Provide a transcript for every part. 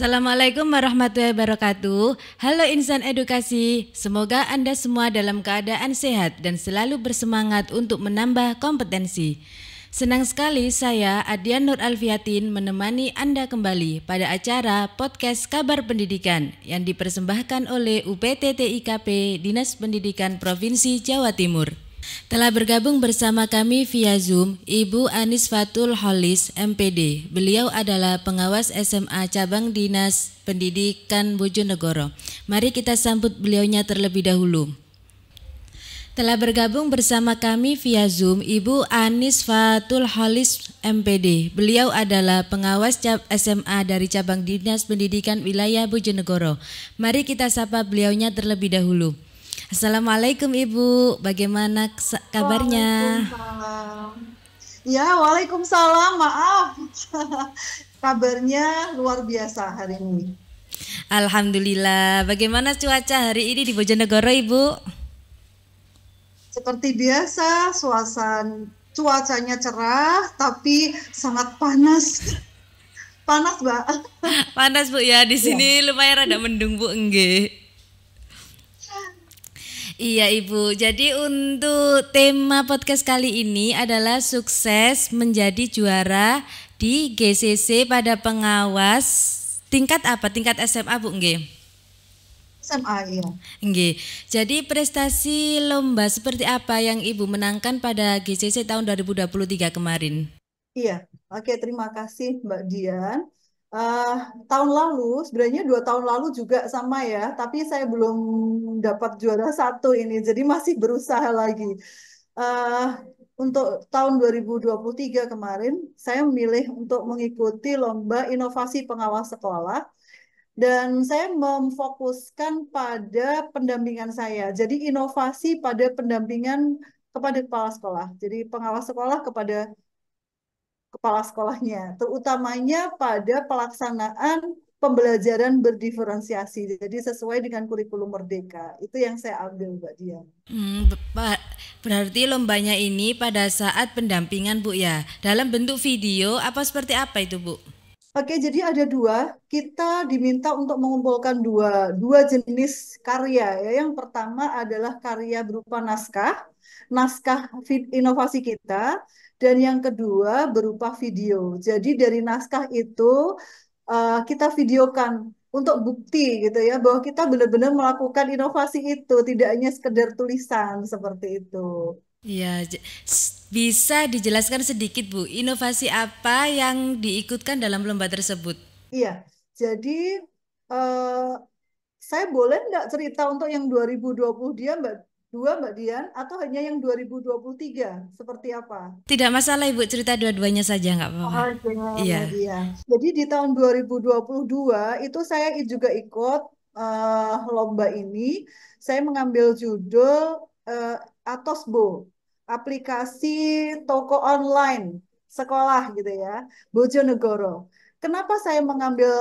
Assalamualaikum warahmatullahi wabarakatuh. Halo insan edukasi, semoga Anda semua dalam keadaan sehat dan selalu bersemangat untuk menambah kompetensi. Senang sekali saya, Adian Nur Alfiatin, menemani Anda kembali pada acara podcast Kabar Pendidikan yang dipersembahkan oleh UPTTIKP Dinas Pendidikan Provinsi Jawa Timur. Telah bergabung bersama kami via Zoom Ibu Anisfatul Holis, MPD. Beliau adalah pengawas SMA Cabang Dinas Pendidikan Bojonegoro. Mari kita sambut beliaunya terlebih dahulu. Telah bergabung bersama kami via Zoom Ibu Anisfatul Holis, MPD. Beliau adalah pengawas SMA dari Cabang Dinas Pendidikan Wilayah Bojonegoro. Mari kita sapa beliaunya terlebih dahulu. Assalamualaikum Ibu, bagaimana kabarnya? Waalaikumsalam. Ya, waalaikumsalam. Maaf, kabarnya luar biasa hari ini. Alhamdulillah, bagaimana cuaca hari ini di Bojonegoro Ibu? Seperti biasa, cuacanya cerah, tapi sangat panas. Panas, Mbak. Panas Bu ya, di Ya. sini lumayan rada mendung Bu, enggak? Iya Ibu, jadi untuk tema podcast kali ini adalah sukses menjadi juara di GCC pada pengawas tingkat apa? Tingkat SMA Bu, enggak? SMA, ya. Nggih. Jadi prestasi lomba seperti apa yang Ibu menangkan pada GCC tahun 2023 kemarin? Iya, oke, terima kasih Mbak Dian. Eh, Tahun lalu, sebenarnya 2 tahun lalu juga sama ya, tapi saya belum dapat juara satu ini, jadi masih berusaha lagi. Eh, untuk tahun 2023 kemarin, saya memilih untuk mengikuti lomba inovasi pengawas sekolah, dan saya memfokuskan pada pendampingan saya. Jadi inovasi pada pendampingan kepada kepala sekolah. Jadi pengawas sekolah kepada kepala sekolahnya, terutamanya pada pelaksanaan pembelajaran berdiferensiasi. Jadi sesuai dengan kurikulum Merdeka. Itu yang saya ambil, Mbak Dian. Berarti lombanya ini pada saat pendampingan Bu ya. Dalam bentuk video apa seperti apa itu Bu? Oke, jadi ada dua. Kita diminta untuk mengumpulkan dua jenis karya. Ya. Yang pertama adalah karya berupa naskah, naskah inovasi kita, dan yang kedua berupa video. Jadi dari naskah itu kita videokan untuk bukti gitu ya bahwa kita benar-benar melakukan inovasi itu, tidak hanya sekedar tulisan seperti itu. Ya, bisa dijelaskan sedikit Bu, inovasi apa yang diikutkan dalam lomba tersebut? Iya, jadi eh, saya boleh nggak cerita untuk yang 2020 dia Mbak Dian, atau hanya yang 2023 seperti apa? Tidak masalah Ibu, cerita dua-duanya saja nggak apa-apa. Oke, Iya. Mbak Dian. Jadi di tahun 2022 itu saya juga ikut lomba ini. Saya mengambil judul eh, Atosbo, aplikasi toko online sekolah gitu ya, Bojonegoro. Kenapa saya mengambil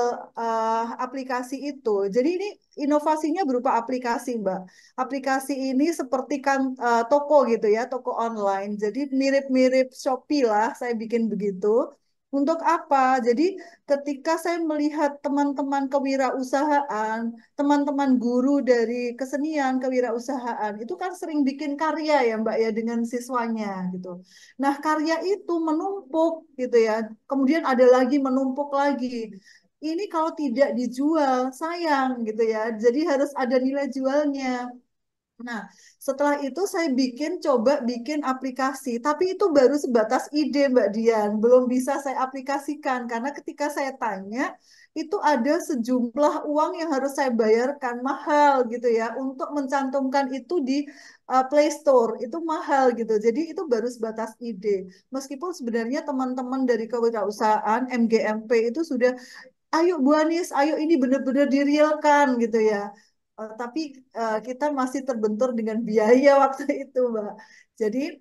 aplikasi itu? Jadi ini inovasinya berupa aplikasi, Mbak. Aplikasi ini seperti kan toko gitu ya, toko online. Jadi mirip-mirip Shopee lah, saya bikin begitu. Untuk apa? Jadi ketika saya melihat teman-teman kewirausahaan, teman-teman guru dari kesenian kewirausahaan, itu kan sering bikin karya ya Mbak ya dengan siswanya gitu. Nah, karya itu menumpuk gitu ya. Kemudian ada lagi menumpuk lagi. Ini kalau tidak dijual, sayang gitu ya. Jadi harus ada nilai jualnya. Nah, setelah itu saya coba bikin aplikasi, tapi itu baru sebatas ide, Mbak Dian. Belum bisa saya aplikasikan, karena ketika saya tanya, itu ada sejumlah uang yang harus saya bayarkan, mahal gitu ya, untuk mencantumkan itu di Play Store, itu mahal gitu. Jadi itu baru sebatas ide. Meskipun sebenarnya teman-teman dari kewirausahaan, MGMP itu sudah ayo Bu Anies, ayo ini benar-benar direalkan gitu ya. Tapi kita masih terbentur dengan biaya waktu itu, Mbak. Jadi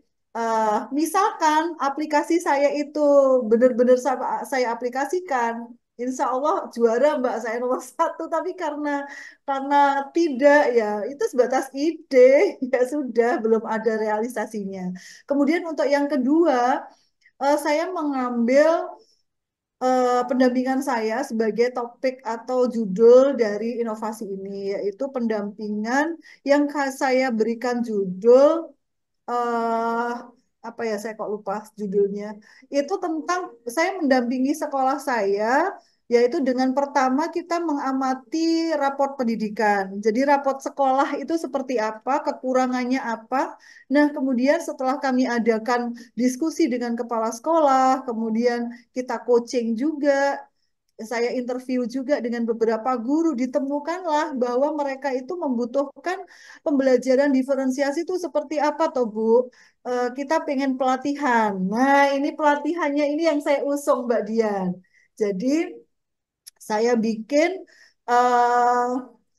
misalkan aplikasi saya itu benar-benar saya aplikasikan, Insya Allah juara Mbak, saya nomor satu. Tapi karena tidak ya, itu sebatas ide, ya sudah belum ada realisasinya. Kemudian untuk yang kedua, saya mengambil pendampingan saya sebagai topik atau judul dari inovasi ini, yaitu pendampingan yang saya berikan judul eh apa ya, saya kok lupa judulnya. Itu tentang saya mendampingi sekolah saya, yaitu dengan pertama kita mengamati raport pendidikan. Jadi raport sekolah itu seperti apa, kekurangannya apa. Nah, kemudian setelah kami adakan diskusi dengan kepala sekolah, kemudian kita coaching juga, saya interview juga dengan beberapa guru, ditemukanlah bahwa mereka itu membutuhkan pembelajaran diferensiasi itu seperti apa toh Bu? Kita pengen pelatihan. Nah, ini pelatihannya ini yang saya usung Mbak Dian. Jadi saya bikin eh,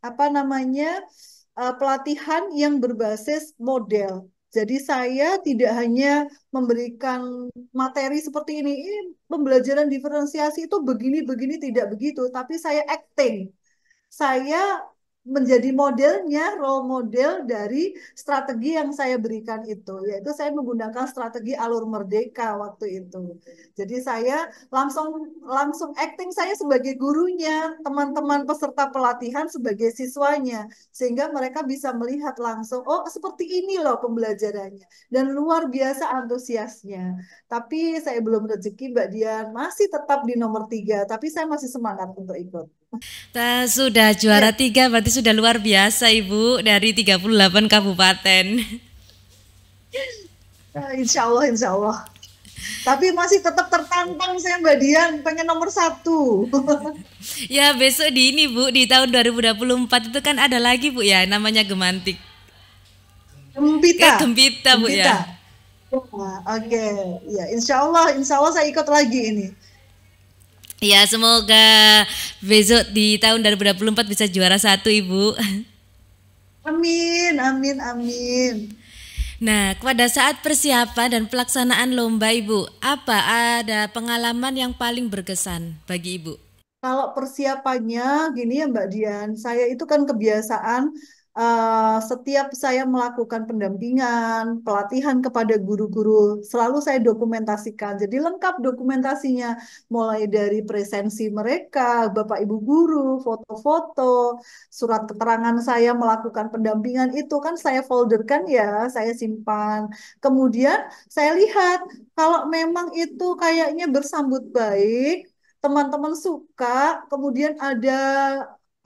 apa namanya pelatihan yang berbasis model. Jadi saya tidak hanya memberikan materi seperti ini pembelajaran diferensiasi itu begini-begini tidak begitu, tapi saya acting, saya menjadi modelnya, role model dari strategi yang saya berikan itu, yaitu saya menggunakan strategi alur merdeka waktu itu. Jadi saya langsung langsung acting saya sebagai gurunya, teman-teman peserta pelatihan sebagai siswanya, sehingga mereka bisa melihat langsung, oh seperti ini loh pembelajarannya, dan luar biasa antusiasnya. Tapi saya belum rezeki Mbak Dian, masih tetap di nomor 3, tapi saya masih semangat untuk ikut. Sudah juara Ya, 3 berarti sudah luar biasa Ibu dari 38 kabupaten. insya Allah, insya Allah. Tapi masih tetap tertantang saya Mbak Dian, pengen nomor 1. Ya besok di ini Bu, di tahun 2024 itu kan ada lagi Bu ya, namanya Gemantik. Gempita, Gempita Bu Gempita. ya. Nah, oke, ya insya Allah saya ikut lagi ini. Ya semoga besok di tahun 2024 bisa juara 1 Ibu. Amin, amin, amin. Nah, pada saat persiapan dan pelaksanaan lomba Ibu, apa ada pengalaman yang paling berkesan bagi Ibu? Kalau persiapannya gini ya Mbak Dian, saya itu kan kebiasaan setiap saya melakukan pendampingan, pelatihan kepada guru-guru, selalu saya dokumentasikan. Jadi lengkap dokumentasinya, mulai dari presensi mereka, Bapak Ibu guru, foto-foto, surat keterangan saya melakukan pendampingan itu kan saya folderkan ya, saya simpan. Kemudian saya lihat kalau memang itu kayaknya bersambut baik, teman-teman suka, kemudian ada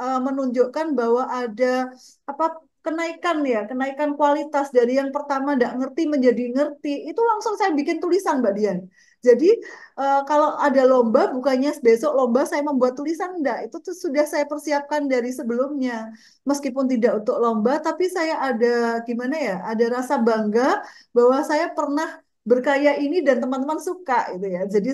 menunjukkan bahwa ada apa kenaikan ya, kenaikan kualitas dari yang pertama tidak ngerti menjadi ngerti, itu langsung saya bikin tulisan Mbak Dian. Jadi kalau ada lomba, bukannya besok lomba saya membuat tulisan, enggak, itu tuh sudah saya persiapkan dari sebelumnya. Meskipun tidak untuk lomba, tapi saya ada gimana ya, ada rasa bangga bahwa saya pernah berkarya ini dan teman-teman suka gitu ya. Jadi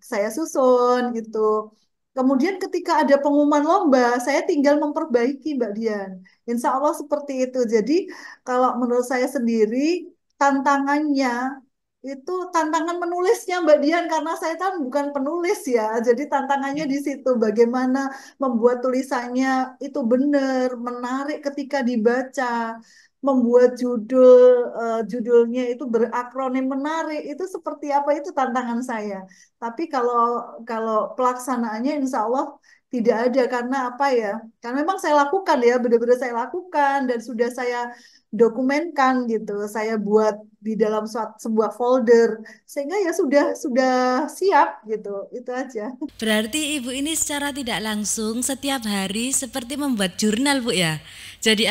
saya susun gitu. Kemudian ketika ada pengumuman lomba, saya tinggal memperbaiki Mbak Dian. Insya Allah seperti itu. Jadi kalau menurut saya sendiri tantangannya itu tantangan menulisnya Mbak Dian, karena saya kan bukan penulis ya. Jadi tantangannya di situ bagaimana membuat tulisannya itu benar, menarik ketika dibaca, membuat judulnya itu berakronim menarik, itu seperti apa, itu tantangan saya. Tapi kalau kalau pelaksanaannya insya Allah tidak ada, karena apa ya? Karena memang saya lakukan ya, benar-benar saya lakukan dan sudah saya dokumenkan gitu. Saya buat di dalam sebuah folder sehingga ya sudah siap gitu. Itu aja. Berarti Ibu ini secara tidak langsung setiap hari seperti membuat jurnal Bu ya. Jadi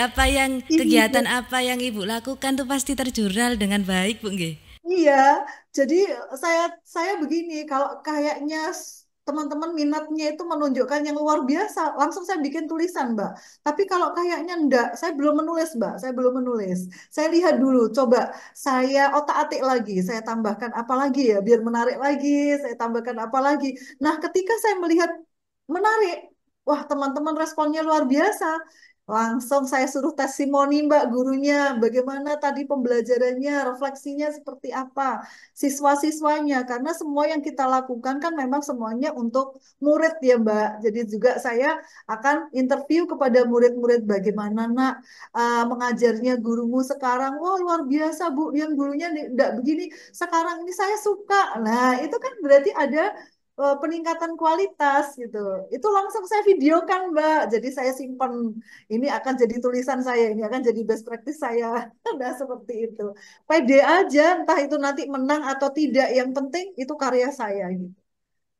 kegiatan Iya. apa yang Ibu lakukan tuh pasti terjurnal dengan baik Bu nggih. Iya, jadi saya saya begini, kalau kayaknya teman-teman minatnya itu menunjukkan yang luar biasa, langsung saya bikin tulisan, Mbak. Tapi kalau kayaknya enggak, saya belum menulis, Mbak. Saya belum menulis. Saya lihat dulu, coba saya otak-atik lagi, saya tambahkan apa lagi ya, biar menarik lagi, saya tambahkan apa lagi. Nah, ketika saya melihat menarik, wah teman-teman responnya luar biasa. Langsung saya suruh testimoni Mbak gurunya, bagaimana tadi pembelajarannya, refleksinya seperti apa, siswa-siswanya, karena semua yang kita lakukan kan memang semuanya untuk murid ya Mbak. Jadi juga saya akan interview kepada murid-murid, bagaimana nak mengajarnya gurumu sekarang, wah luar biasa Bu, yang gurunya tidak begini, sekarang ini saya suka. Nah itu kan berarti ada peningkatan kualitas gitu. Itu langsung saya videokan, Mbak. Jadi saya simpan, ini akan jadi tulisan saya, ini akan jadi best practice saya. Nah, seperti itu. Pede aja, entah itu nanti menang atau tidak, yang penting itu karya saya gitu.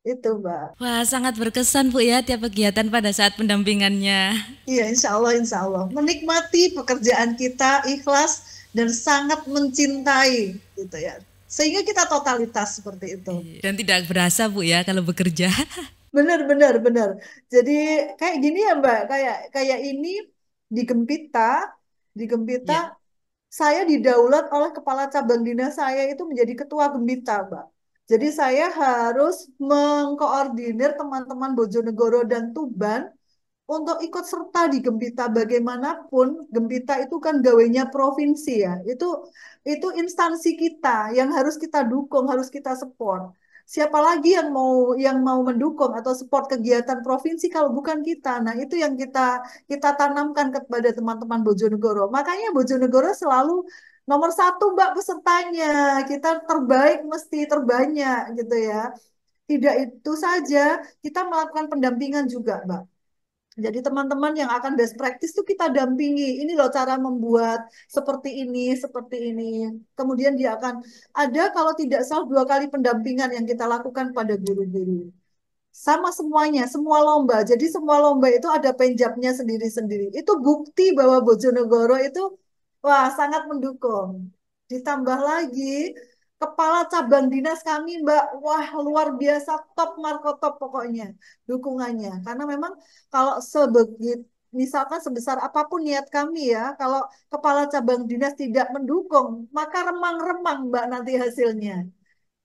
Itu, Mbak. Wah, sangat berkesan Bu ya tiap kegiatan pada saat pendampingannya. Iya, insya Allah, insya Allah. Menikmati pekerjaan kita, ikhlas, dan sangat mencintai gitu ya. Sehingga kita totalitas seperti itu. Dan tidak berasa Bu ya kalau bekerja. Benar, benar, benar. Jadi kayak gini ya Mbak, kayak kayak ini di Gempita, di Gempita Ya. saya didaulat oleh kepala cabang dinas saya itu menjadi ketua Gempita, Mbak. Jadi saya harus mengkoordinir teman-teman Bojonegoro dan Tuban untuk ikut serta di Gempita. Bagaimanapun Gempita itu kan gawainya provinsi ya. Itu instansi kita yang harus kita dukung, harus kita support. Siapa lagi yang mau mendukung atau support kegiatan provinsi kalau bukan kita. Nah, itu yang kita tanamkan kepada teman-teman Bojonegoro. Makanya Bojonegoro selalu nomor satu, Mbak, pesertanya. Kita terbaik mesti terbanyak gitu ya. Tidak itu saja, kita melakukan pendampingan juga, Mbak. Jadi teman-teman yang akan best practice itu kita dampingi. Ini loh cara membuat seperti ini, seperti ini. Kemudian dia akan ada kalau tidak salah 2 kali pendampingan yang kita lakukan pada guru-guru. Sama semuanya, semua lomba. Jadi semua lomba itu ada penjabnya sendiri-sendiri. Itu bukti bahwa Bojonegoro itu wah sangat mendukung. Ditambah lagi kepala cabang dinas kami Mbak, wah luar biasa top Marco top pokoknya dukungannya. Karena memang kalau sebegitu misalkan sebesar apapun niat kami ya, kalau kepala cabang dinas tidak mendukung, maka remang-remang Mbak nanti hasilnya.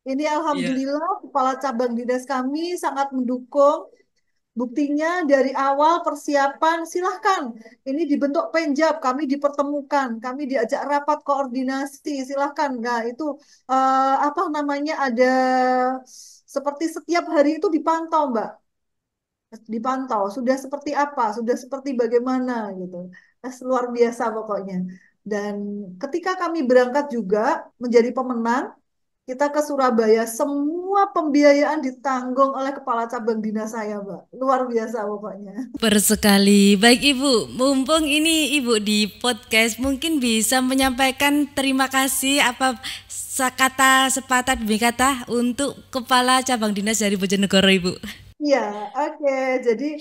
Ini Iya. alhamdulillah kepala cabang dinas kami sangat mendukung. Buktinya dari awal persiapan silahkan. Ini dibentuk penjab, kami dipertemukan, kami diajak rapat koordinasi, silahkan. Nah itu apa namanya ada seperti setiap hari itu dipantau, Mbak. Dipantau sudah seperti apa, sudah seperti bagaimana gitu. Luar biasa pokoknya. Dan ketika kami berangkat juga menjadi pemenang, kita ke Surabaya, semua pembiayaan ditanggung oleh kepala cabang dinas saya, Mbak. Luar biasa pokoknya. Super sekali. Baik Ibu, mumpung ini Ibu di podcast, mungkin bisa menyampaikan terima kasih apa kata sepatah demi kata untuk Kepala Cabang Dinas dari Bojonegoro Ibu. Iya, oke. Jadi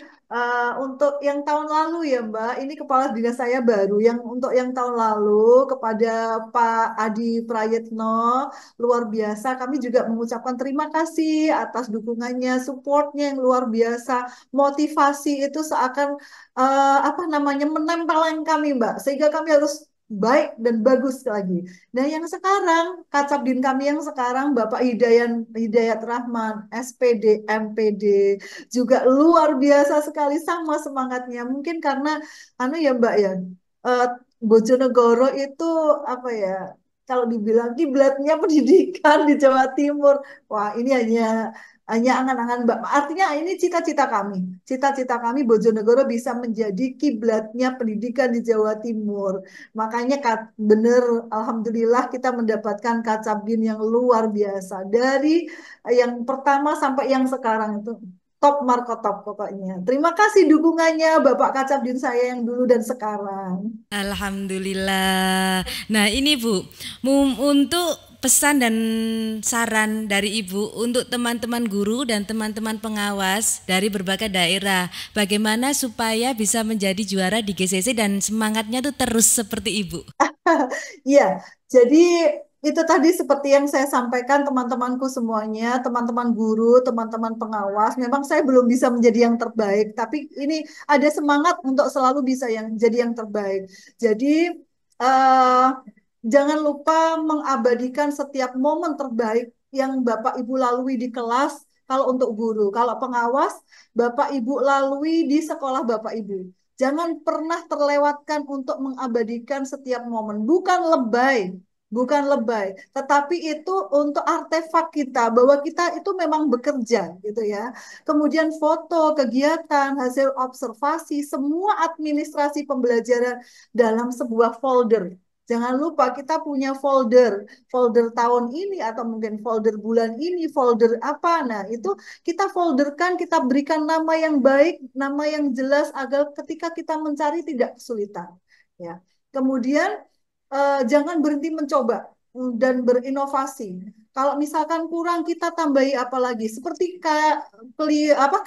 untuk yang tahun lalu ya Mbak, ini kepala dinas saya baru. Yang untuk yang tahun lalu kepada Pak Adi Prayitno, luar biasa. Kami juga mengucapkan terima kasih atas dukungannya, supportnya yang luar biasa. Motivasi itu seakan apa namanya menempelkan kami Mbak, sehingga kami harus baik dan bagus lagi. Nah, yang sekarang, Kacabdin kami yang sekarang, Bapak Hidayat Rahman, SPD, MPD, juga luar biasa sekali sama semangatnya. Mungkin karena, anu ya Mbak ya, eh, Bojonegoro itu apa ya, kalau dibilang kiblatnya pendidikan di Jawa Timur. Wah, ini hanya angan-angan Mbak. Artinya ini cita-cita kami. Cita-cita kami Bojonegoro bisa menjadi kiblatnya pendidikan di Jawa Timur. Makanya bener, alhamdulillah kita mendapatkan Kacabdin yang luar biasa. Dari yang pertama sampai yang sekarang itu top marko top pokoknya. Terima kasih dukungannya Bapak Kacabdin saya yang dulu dan sekarang. Alhamdulillah. Nah ini Bu, untuk pesan dan saran dari Ibu untuk teman-teman guru dan teman-teman pengawas dari berbagai daerah, bagaimana supaya bisa menjadi juara di GCC dan semangatnya tuh terus seperti Ibu. Iya, jadi itu tadi seperti yang saya sampaikan teman-temanku semuanya, teman-teman guru, teman-teman pengawas, memang saya belum bisa menjadi yang terbaik, tapi ini ada semangat untuk selalu bisa yang jadi yang terbaik. Jadi eh, jangan lupa mengabadikan setiap momen terbaik yang Bapak Ibu lalui di kelas. Kalau untuk guru, kalau pengawas, Bapak Ibu lalui di sekolah Bapak Ibu. Jangan pernah terlewatkan untuk mengabadikan setiap momen. Bukan lebay, tetapi itu untuk artefak kita bahwa kita itu memang bekerja gitu ya. Kemudian foto, kegiatan, hasil observasi, semua administrasi pembelajaran dalam sebuah folder. Jangan lupa kita punya folder tahun ini atau mungkin folder bulan ini, folder apa. Nah, itu kita folderkan, kita berikan nama yang baik, nama yang jelas agar ketika kita mencari tidak kesulitan. Ya. Kemudian jangan berhenti mencoba dan berinovasi. Kalau misalkan kurang kita tambahi apa lagi? Seperti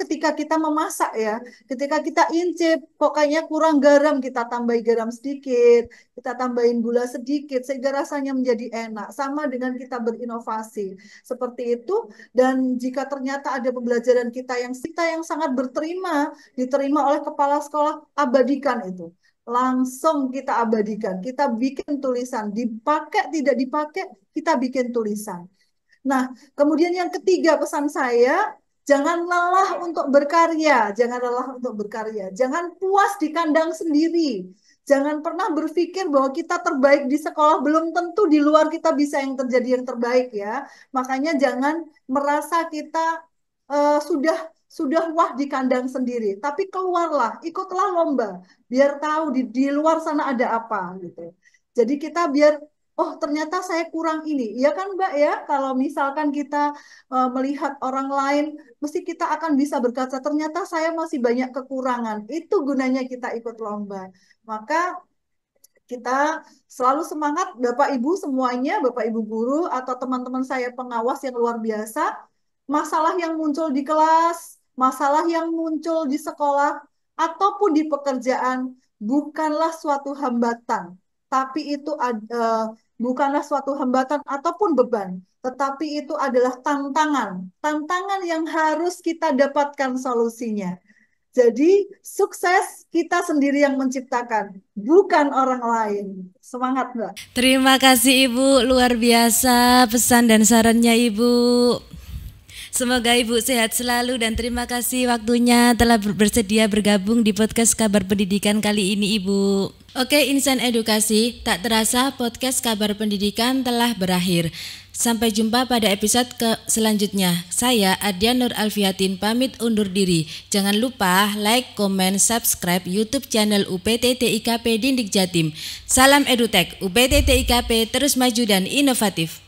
ketika kita memasak ya, ketika kita incip, pokoknya kurang garam kita tambahi garam sedikit, kita tambahin gula sedikit sehingga rasanya menjadi enak. Sama dengan kita berinovasi seperti itu. Dan jika ternyata ada pembelajaran kita yang sangat diterima oleh kepala sekolah, abadikan itu. Langsung kita abadikan, kita bikin tulisan, dipakai tidak dipakai, kita bikin tulisan. Nah, kemudian yang ketiga pesan saya, jangan lelah untuk berkarya, jangan puas di kandang sendiri, jangan pernah berpikir bahwa kita terbaik di sekolah, belum tentu di luar kita bisa yang terbaik ya. Makanya jangan merasa kita sudah wah di kandang sendiri, tapi keluarlah, ikutlah lomba, biar tahu di luar sana ada apa gitu. Jadi kita biar oh ternyata saya kurang ini, ya kan Mbak ya. Kalau misalkan kita melihat orang lain, mesti kita akan bisa berkata ternyata saya masih banyak kekurangan. Itu gunanya kita ikut lomba. Maka kita selalu semangat Bapak Ibu semuanya, Bapak Ibu guru atau teman-teman saya pengawas yang luar biasa. Masalah yang muncul di kelas, masalah yang muncul di sekolah, ataupun di pekerjaan, bukanlah suatu hambatan. Tapi itu bukanlah suatu hambatan ataupun beban. Tetapi itu adalah tantangan. Tantangan yang harus kita dapatkan solusinya. Jadi sukses kita sendiri yang menciptakan, bukan orang lain. Semangat Mbak. Terima kasih Ibu, luar biasa pesan dan sarannya Ibu. Semoga Ibu sehat selalu dan terima kasih waktunya telah bersedia bergabung di podcast Kabar Pendidikan kali ini Ibu. Oke insan edukasi, tak terasa podcast Kabar Pendidikan telah berakhir. Sampai jumpa pada episode selanjutnya. Saya Adia Nur Alfiatin pamit undur diri. Jangan lupa like, komen, subscribe YouTube channel UPT TIKP Dindik Jatim. Salam Edutech, UPT TIKP terus maju dan inovatif.